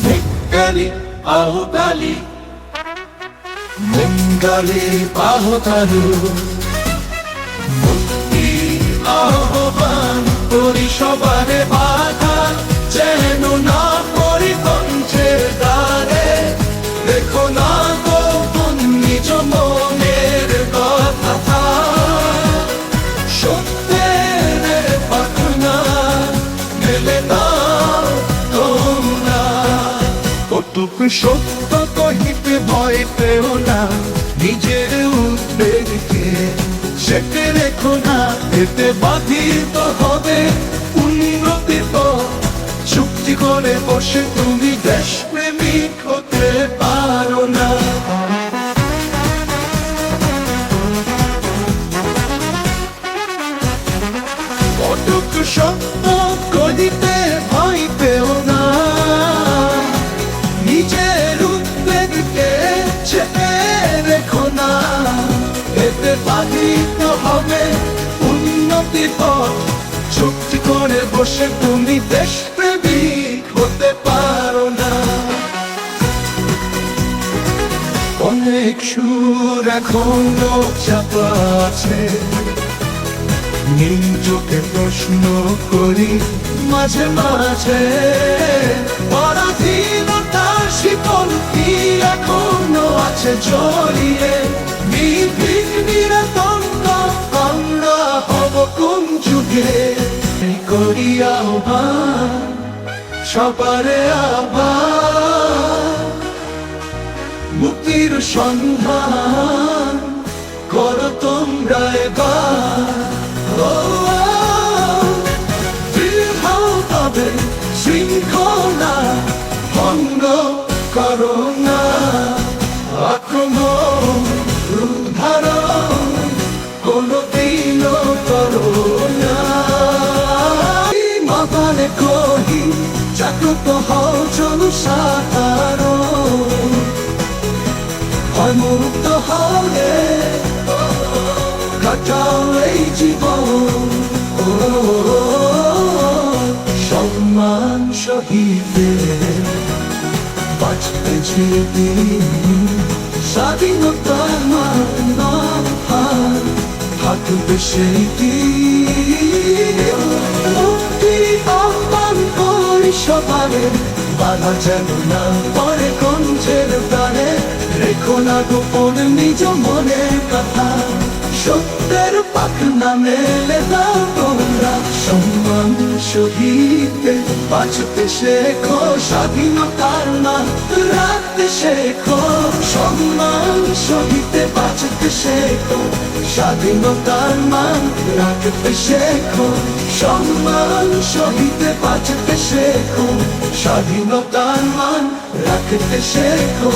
Mekali, Bahubali, Bengali, Bahotaru, Mukti, Ahoban, Purishobare Bata, Jenu na Pori Koncher Dare, Dekho na Gopon Nijo Moner Kotha, Shottere Pakna, Mele na Tomra, Kotuk Shot কহিতে ভয় পেও না, নিজের উদ্বেগকে সেটে রেখো না, এতে বাধিত হবে উন্নতির পথ। চুক্তি করে বসে তুমি দেশপ্রেমিক হতে পারো না। কটুক সত্য কহিতে ভয় পেও না, নিজের উদ্বেগকে চেপে রেখো না, এতে বাধিত হবে উন্নতির পথ। চুক্তি করে বসে তুমি দেশপ্রেমিক হতে পারো না। অনেক সুর এখনো চাপা আছে, নীল চোখে প্রশ্ন করি মাঝে মাঝে, পরাধীনতার শিকল কি এখনো আছে জড়িয়ে। নির্ভীক নিরাতঙ্ক আমরা হব কোন যুগে, করি আহ্বান সবারে আবার, মুক্তির সন্ধান করো তোমরা এবার। তবে শৃঙ্খলা ভঙ্গ করো না, আক্রমণ ধারণ কোনদিনও করো না। মাতালে কহি জাগ্রত হও জনসাধারণ, মুক্ত হলে কাটাও এই জীবন। সম্মান শহীদের বাঁচতে যেদিন, স্বাধীনতার মান থাকবে সেই দিন। মুক্তি আহ্বান করি সবারে, বাধা যেন না পরে কণ্ঠের প্রাণে, রেখো না গোপন নিজ মনের কথা, সত্যের পাখনা মেলে দাও তোমরা। সম্মান শহীদে বাঁচতে শেখো, স্বাধীনতার মান রাখতে শেখো। সম্মান শহীদে বাঁচতে শেখো, স্বাধীনতার মান রাখতে শেখো। সম্মান শহীদে বাঁচতে শেখো, স্বাধীনতার মান রাখতে শেখো।